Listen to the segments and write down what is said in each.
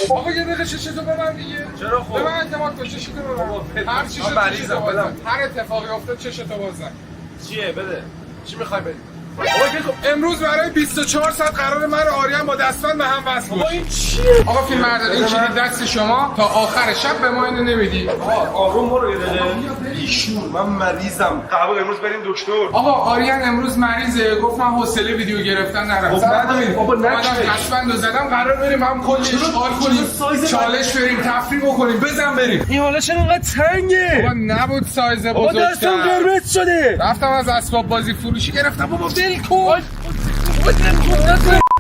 آقا یه دقیقه چشتو ببند دیگه. چرا خب؟ ببند اعتماد کن چشتو ببند. هر چیشو چشتو ببند. هر اتفاقی افتاد چشتو باز نکن. چیه بده؟ چی میخوای بدی؟ امروز برای 24 ساعت قرار من و آریان با دستان به هم وصل باشیم. این چیه؟ آقا فیلم بردار این کلید دست شما تا آخر شب به ما اینو نمیدی. آروم برو یه دقیقه. ایشون من مریضم. قبول امروز بریم دکتر. آقا آریان امروز مریضه، گفت من حوصله ویدیو گرفتن ندارم. بابا نکش. دستبندو زدم قرار بریم هم کلی اشغال کنیم. چالش بریم، تفریح بکنیم، بزن بریم. این حالا چرا انقدر تنگه؟ بابا نبود سایز بابا دستم بزرگتر. قرمز شده. رفتم از اسباب بازی فروشی گرفتم. بابا ول کن.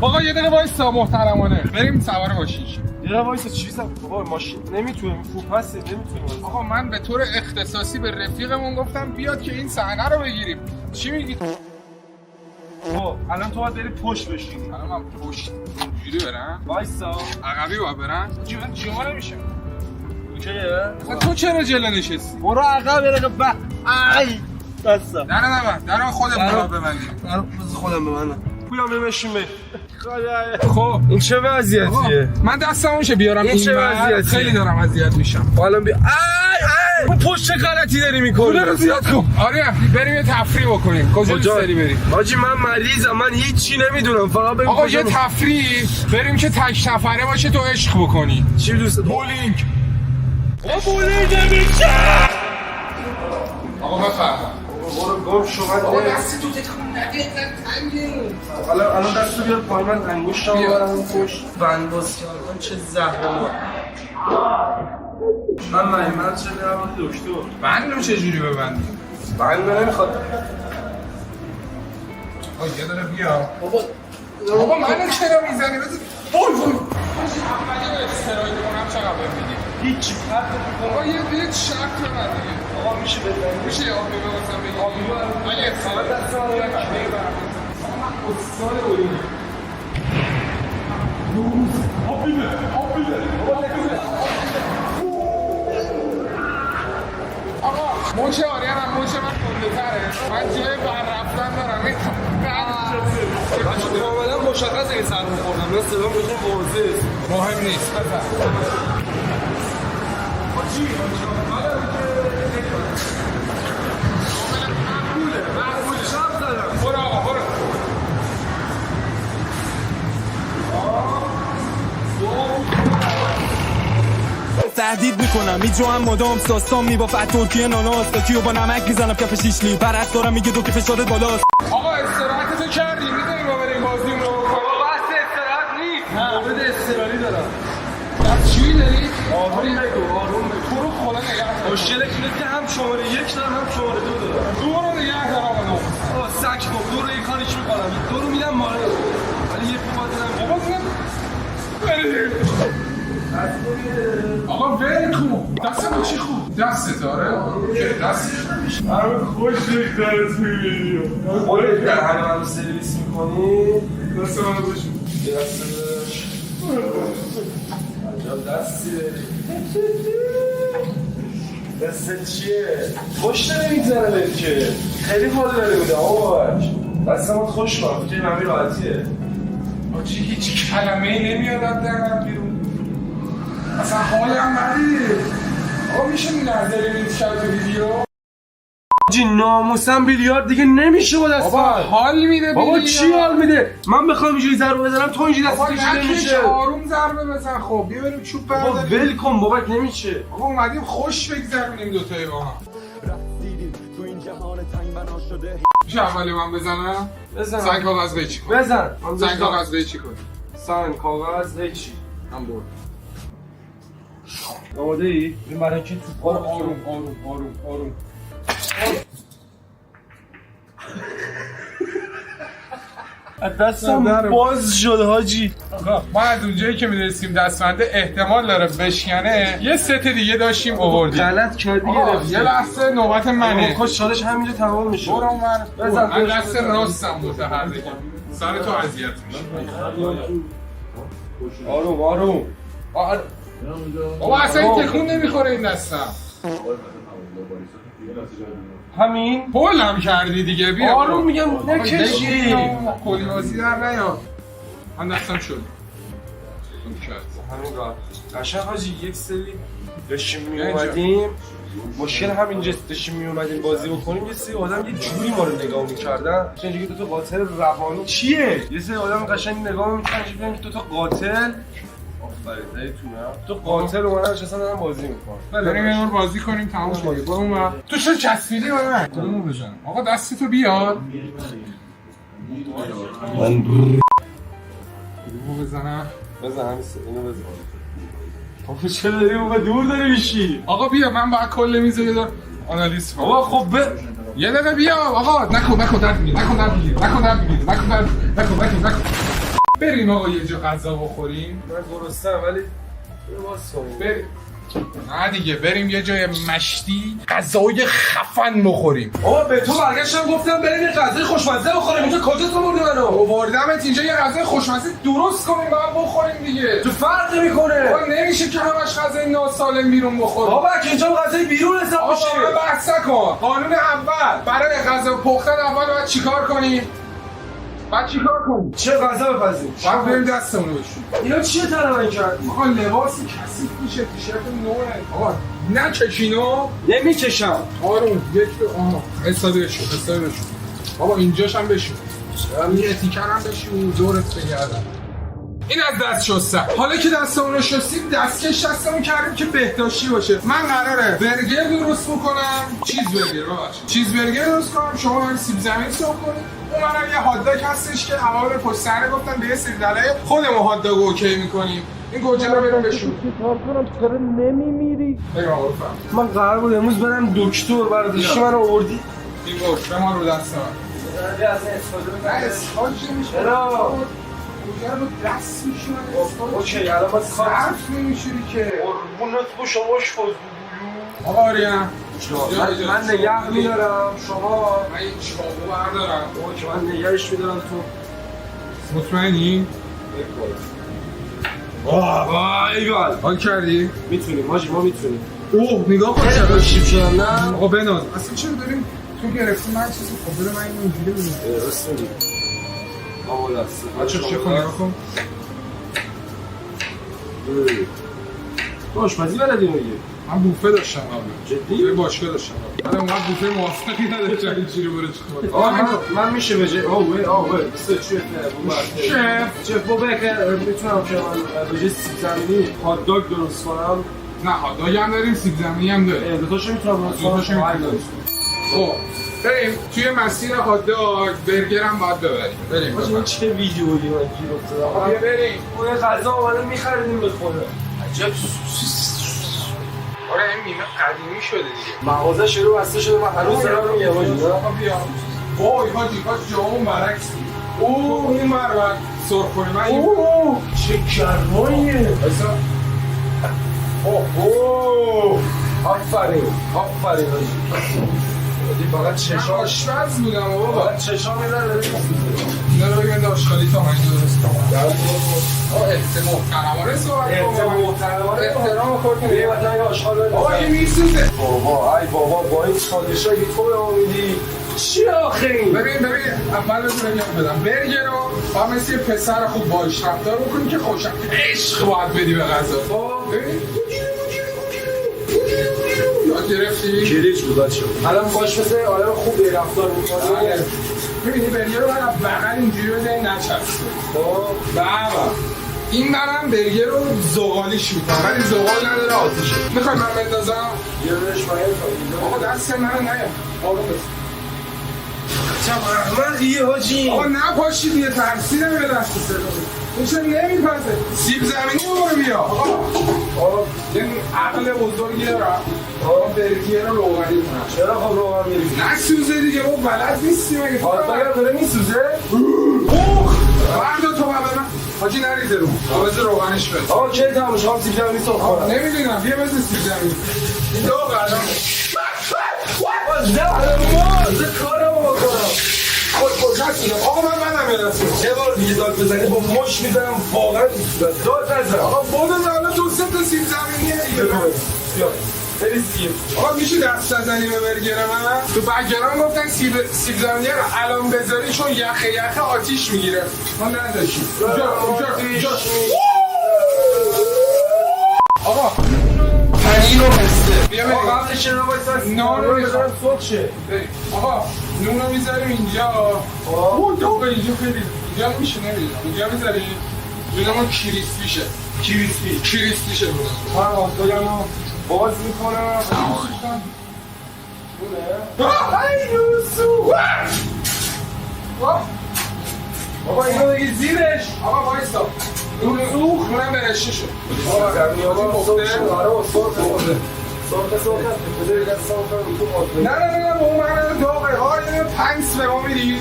آقا یه دقیقه وایسا محترمانه. بریم سوار باشیش. یه وایس چیزم بابا ماشین نمیتونم فوپسه نمیتونم. آقا من به طور اختصاصی به رفیقمون گفتم بیاد که این صحنه رو بگیریم. چی میگی؟ بابا الان تو باید بری پشت بشینی. الان من پشت اینجوری برم؟ وایسا. عقبی باید برم؟ من جمعه نمیشه. اوکیه؟ تو چرا جلو نشستی؟ برو عقب یه دقیقه ای دستم. در خودمون رو ببندیم. خودم ببندم. پولم بشین بریم. خب این چه وضعیتیه؟ من دستمو میشه بیارم این چه وضعیتیه؟ خیلی دارم اذیت میشم. حالا بیا ای پشت چه غلطی داری میکنی؟ پول رو زیاد کن. آره بریم یه تفریح بکنیم. کجا دوست داری بریم؟ حاجی من مریضم، من هیچی نمیدونم، فقط بریم. آقا یه تفریح بریم که تک نفره باشه تو عشق بکنی. چی دوست داری؟ بولینگ. بولینگ نمیشه. آقا بفرما. برو گم شو. آقا دستی تو تکون نده تنگه. الان دستو بیار پای من، انگشتم ببرم پشت. بند باز کردن چه زهرمار. من چه برم دکتر. بندو چجوری ببندیم؟ بند نمیخواد. آقا یه داره بیا. بابا منو چرا میزنی؟ وای اومدی استراید کنم چقدر بمیدی؟ هیچی پرد میکنم. آقا یه شرط به من دیگه. آقا میشه بزنی؟ میشه آبی بگذارم بگیم؟ آبی بگذارم ولی استراید دستم رو بگم بگم من استاد اولی آبی بگذارم آقا موچه آریان هم موچه من کنده تره من جای بر رفتن دارم این کاملا مشخصه که سر میخوردم. من صدا بزن واضح مهم نیست برو آقا برو تهدید میکنم میجوام مدام ساستان میبافت ترکیه ناناست تا کیو با نمک میزنم کف شیشلی پرستارم میگه تو که فشارت بالاست. آقا استراحتتو کردی میدونی ما بریم بازیم رو بکنم. بحث استراحت نیست. مورد استراحتی دارم. دست چی داری؟ آروم بگو آروم بگو. تو رو خدا نگه دار. مشکل اینه که هم شماره 1 دارم هم شماره 2 دارم. دو رو نگه دار آقا نو. آقا سگ خب دو رو یه کاریش میکنم. دو رو میدم ماره. ولی یه پوپا دارم. بابا آقا ول کن. دستم چی خوب؟ دستت آره؟ دست همه خوش دکترت میبینیم. خودت در همه سرویس میکنی. دست من رو بشون. دستش عجب دستی داری. دستت چیه؟ خوش نمیگذره بهت که. خیلی حال داره بوده آقا باش. دستمت خوش کنم فکر همین راحتیه. آجی هیچ کلمه نمیاد از درم بیرون. اصلا حالم ندیده. آقا میشه نظری میدید شد تو ویدیو؟ جی ناموسم بیلیارد دیگه نمیشه با دست. بابا حال میده بابا چی حال میده؟ من بخوام اینجوری ضربه بزنم تو اینجوری دست بابا کشیده نمیشه میشه. آروم ضربه بزن. خب بیا بریم چوب بابا برداریم. ول کن بابا نمیشه. آقا اومدیم خوش بگذرونیم دوتایی با هم. میشه اولی من بزنم؟ بزن. سنگ کاغذ قیچی کن. بزن. سنگ کاغذ قیچی کن. سنگ کاغذ هیچی. من برد. آماده ای؟ این برای که تو آروم آروم آروم آروم آروم. دستم باز شد حاجی. ما از اونجایی که می‌رسیم دستمنده احتمال داره بشکنه. یه ست دیگه داشتیم آوردیم. غلط کردی گرفتی. یه لحظه نوبت منه. خوش چالش همینجا تمام میشه. برو اونور. بزن. من دست راستم متحرکم. سر تو اذیت میشه. آروم آروم. بابا اصلا این تکون نمیخوره این دستم. همین پولم کردی دیگه بیا. آروم میگم نکشی. کلی بازی در نیاد. من دستم شد. همین راه قشنگ حاجی یک سری داشتیم میومدیم مشکل همینجاست داشتیم میومدیم بازی بکنیم یه سری آدم یه جوری ما رو نگاه میکردن چون که تو قاتل روانی چیه یه سری آدم قشنگ نگاه میکردن که تو قاتل تو قاتل اومدن نشستن دارن بازی میکنن بریم یه نور بازی کنیم تمام شد برو اون تو چه چسبیدی به من کدومو بزنم آقا دستتو بیار من کدومو بزنم بزن همین اینو بزن آخه چرا داری اونقدر دور داری میشی آقا بیا من باید کل میز یه دور آنالیز کنم آقا خب یه دقیقه بیا آقا نکن درد میگیر نکن بریم آقا یه جا غذا بخوریم من گرسنه‌ام ولی باز کنیم بریم نه دیگه بریم یه جای مشتی غذای خفن بخوریم آقا به تو برگشتم گفتم بریم یه غذای خوشمزه بخوریم اینجا کجا تو بردی منو آوردمت اینجا یه غذای خوشمزه درست کنیم بعد بخوریم دیگه تو فرق نمی‌کنه آقا نمیشه که همش غذای ناسالم بیرون بخوریم بابا که اینجا غذای بیرون حساب میشه آقا بحث نکن قانون اول برای غذا پختن اول باید چیکار کنیم چه غذا بپزیم باید بریم دستمونو بشیم اینا چیه تنمایی کرد آقا لباسی کثیف میشه تیشرت نوعه آقا نکشینو نمیکشم آروم یک دو استاده شو بابا اینجاش هم بشو یه تیکر هم بشو دورت بگردم این از دست شستم حالا که دستمون رو شستیم دستکش دستمون کردیم که بهداشتی باشه من قراره برگر درست بکنم چیز برگر درست کنم شما هم سیب زمینی سرو کنید اون منم یه هات هستش که اول پشت صحنه گفتن به یه سری دلایل خودمون هات داگ اوکی میکنیم این گوجه رو بریم بشون کار کنم چرا نمیمیری بریم آقا بفهم من قرار بود امروز برم دکتر برداشتی من آوردی این گوش به ما رو دست من نه اسفال چه میشه چرا گوجه رو دست میشونن اوکی الان باید کار صرف نمیشوری که قربونت با شما شفاز آقا آریم من نگه میدارم شما من این چاقو بردارم اوکی من نگهش میدارم تو مطمئنی؟ واه ایوال حال کردی؟ میتونیم ماجی ما میتونیم اوه نگاه کن چرا داشتیم شدم نه آقا بناز اصلا چرا داریم تو گرفتی من چیزی خب بده من اینو اینجوری بزنم درست میگی آقا دست بچه چه کن نگاه کن تو آشپزی بلدی میگی من بوفه داشتم قبلا جدی؟ بوفه باشگاه داشتم قبلا من اونقدر بوفه موافقی نداشتم اینجوری برو چیکار آقا من میشه به جای اوه چه چف بابا که میتونم که من به جای سیب زمینی هات داگ درست کنم نه هات داگ هم داریم سیب زمینی هم داریم دوتاشو میتونم درست کنم خب بریم توی مسیر هات داگ برگر هم باید ببریم این چه ویدیویی من گیر افتادم آقا بیا بریم اون غذا اومده میخریدیم به خدا عجب آره این نیمه قدیمی شده دیگه مغازه شروع بسته شده من هنوز دارم میگم آقا بیا وای حاجی جامون برعکسی اون مرد سرخ کنی من اوه چه گرماییه بسا آفرین حاجی فقط چشام آشپز بودم بابا فقط چشام یه ذره اینا رو بگم داشتالی تا من درست کنم محترمانه صحبت کنم احترام خودتون یه وقتا یه آشغال آقا این میسوزه بابا با این چالشایی تو به ما میدی چی آخه این؟ ببین اول بهتون بگم بدم برگر رو با مثل یه پسر خوب باش رفتار بکنی که خوشم عشق باید بدی به غذا ببین یاد گرفتی؟ کلیج بود بچه الان باش مثل آدم خوب رفتار میکنه ببینی برگر رو باید بغل اینجوری بده نچسته بابا این برم برگر رو زغالیش میکنم ولی زغال نداره آتیشه میخوای من بندازم؟ یه روش مایه آقا دست من نیم آروم بسید من یه حاجی آقا نپاشید یه ترسی نمیره دست صدا این چه نمیپسه سیب زمینی رو بیا آقا این عقل بزرگی دارم آقا برگر رو روغنی کنم چرا خب روغن میری؟ نسوزه دیگه با بلد نیستی مگه آتاگر داره میسوزه؟ بردا تو بابا حاجی نریزه رو بذار روغنش بده آقا کی تموم شما سیب زمینی سرخ کنم نمیدونم بیا بذار سیب زمینی این دو قدم زه کارمو بکنم خودکشی آقا من بدم یه دسته یه بار دیگه داد بزنی با مش میزنم واقعا داد نزن آقا بودو حالا تو سه تا سیب زمینیه دیگه بیا بری سیب آقا میشه دست نزنی به برگر من؟ تو بگرام گفتن سیب زمینیه رو الان بذاری چون یخه آتیش میگیره ما نداشتیم اینجا اینو پسته بیا بریم. قبلش چرا وایسا نان رو بذارم سرخ شه بریم. آقا نون رو میذاریم اینجا. اون تو اینجا خیلی اینجا میشه نمیدونم اینجا میذاریم اینجا ما کریسپیشه. کریسپیشه من آتایمو باز میکنم ای یوسو بابا اینو بگی زیرش آقا وایسا نون سوخت نونم برشته شد. زمین آقا سرخ شد آره و سرخ شده سرخ بذاری دست رو تو آتایی نه با اون معنی داغه ها یه پنس به ما میدی.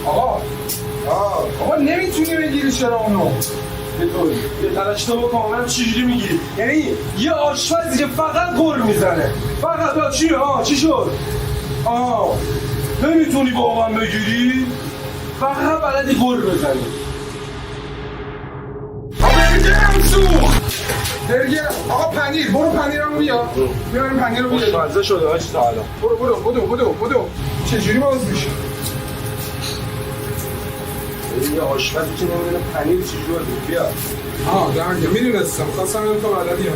آقا نمیتونی بگیری چرا اونو یه تلش تو بکن من چجوری میگیری یعنی یه آشپزی که فقط گل میزنه فقط چی شد نمیتونی با من بگیری فقط بلدی گل بزنی برگرم سوخت برگرم آقا پنیر برو پنیرمو بیا بریم پنیر رو بیاریم. خوشمزه شده هاچی تا الان بدو چجوری باز میشه یه آشپزی که نمیدونه پنیر چجوری بیا درگه میدونستم خواستم اینو تو بلدی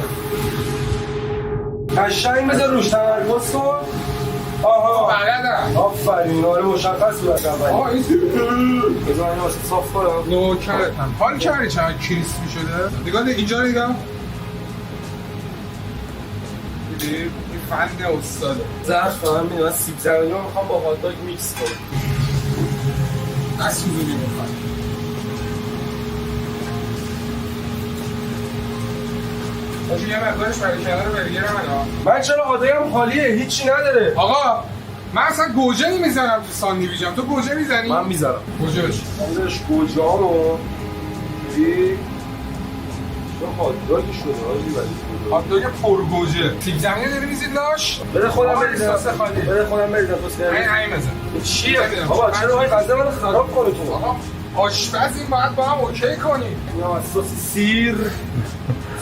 قشنگ بذار روش تمرکز کن آها بلدم آفرین آره مشخص بود اول این بذار اینو واسه صاف کنم نوکرتم حال کردی چند کریسپی شده نگاه اینجا نگاه دیدی این فن استاده ظرف فهم میدونم سیب زمینی رو میخوام با هات داگ میکس کنم نسوزونی بفن باشه یه مقدارش برای کنار برگرم من چرا آدایم خالیه هیچی نداره آقا من اصلا گوجه نمیزنم تو ساندویچم تو گوجه میزنی؟ من میذارم گوجه بشی بذارش گوجه‌امو دیدی چون هات داگی شده آجی ولی هات داگ پرگوجه سیب زمینی داری میزید لاش؟ بده خودم آقا، بریزم سس خالی. بده خودم بریزم پس این بزن چیه بابا چرا باید غذا منو خراب کنی تو آقا آشپزی باید با هم اوکی کنیم اینا از سس سیر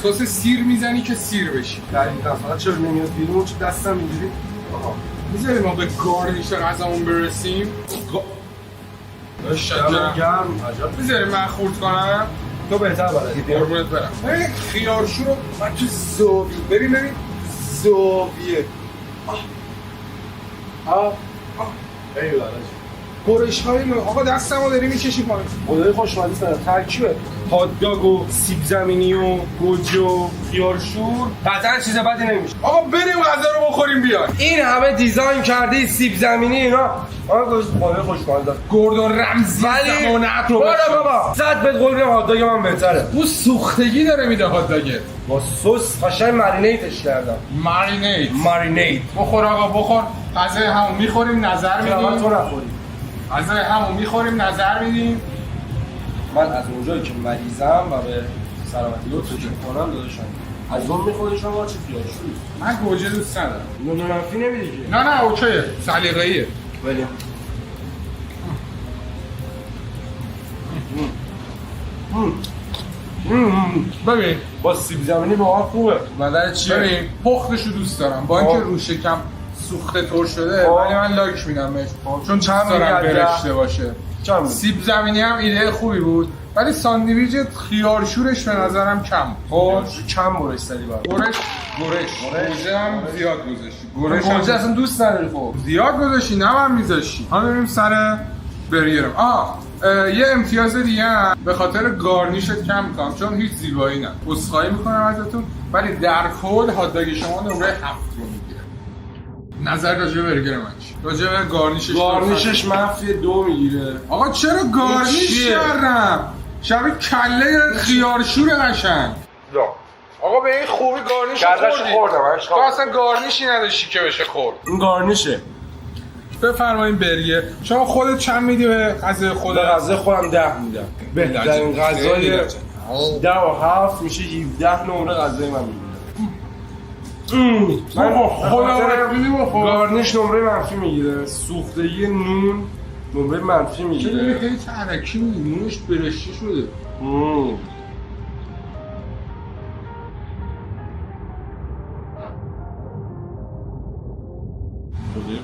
سس سیر میزنی که سیر بشی در این دفعه چرا نمیاد بیرون چه دستم اینجوری میذاری ما به گارنیش غذامون برسیم شجرم گرم عجب میذاری من خورد کنم تو بهتر بلدی قربونت برم ببین خیارشو رو من تو زاویه ببین زاویه ای بلد برش های آقا دستمو داری میکشی پایین خدای خوشمزه داره ترکیبه هات داگ و سیب زمینی و گوجه و خیارشور قطعا چیز بدی نمیشه آقا بریم غذا رو بخوریم بیاین این همه دیزاین کرده سیب زمینی اینا آقا خدای خوشمزه گوردون رمزی زمانت رو بابا بابا زد به قول هات داگ من بهتره اون سوختگی داره میده هات داگه با سس قشنگ مارینیتش کردم مارینیت بخور آقا بخور غذای همون میخوریم نظر من تو میدیم نخوری غذای همون میخوریم نظر میدیم من از اونجایی که مریضم و به سلامتی رو فکر کنم داداشم از اون میخوری شما چه خیارشوری من گوجه دوست ندارم نون منفی نمیدی که نه اوکیه سلیقه‌ایه ولی ببین با سیب زمینی واقعا خوبه نظر چیه؟ ببین پختشو دوست دارم با اینکه رو شکم سوخته طور شده ولی من لایک میدم بهش چون چند دوست دارم میگه برشته باشه سیب زمینی هم ایده خوبی بود ولی ساندویچ خیارشورش به نظرم کم خب کم برش زدی برام گوجه هم زیاد گذاشتی گوجه اصلا دوست نداری خب زیاد گذاشتی نه من میذاشتی حالا بریم سر برگرم یه امتیاز دیگه هم به خاطر گارنیشت کم میکنم چون هیچ زیبایی نه عذرخواهی میکنم ازتون ولی در کل هات داگ شما نمره 7 رو میگیره نظر راجع به برگر من چی راجع به گارنیشش منفی 2 میگیره آقا چرا گارنیش کردم شبیه کله خیارشور قشنگ آقا به این خوبی گارنیش خوردم تو اصلا گارنیشی نداشتی که بشه خورد این گارنیشه بفرمایید برگر شما خودت چند میدی به غذای به خودت؟ غذای خودم 10 میدم بهترین غذای 10 و 7 میشه 17 نمره غذای من میگیره من خودم گارنیش نمره منفی میگیره سوختگی نون نمره منفی میگیره چرا خیلی ترکی میگی نونش برشته شده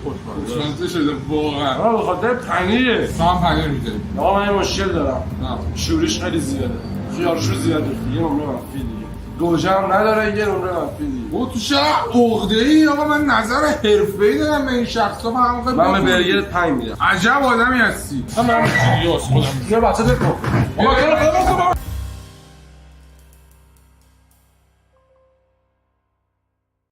خوشمزه شده واقعا آقا به خاطر پنیره تو هم پنیر میداری آقا من یه مشکل دارم نه شورش خیلی زیاده خیارشور زیاده یه نمره منفی دیگه گوجه هم نداره یه نمره منفی دیگه. او تو چه عقده‌ای آقا من نظر حرفه‌ای دارم به این شخصا با هم من به برگرت 5 میدم. عجب آدمی هستی من چیزی خودم بیا بچه بکن. آقا تو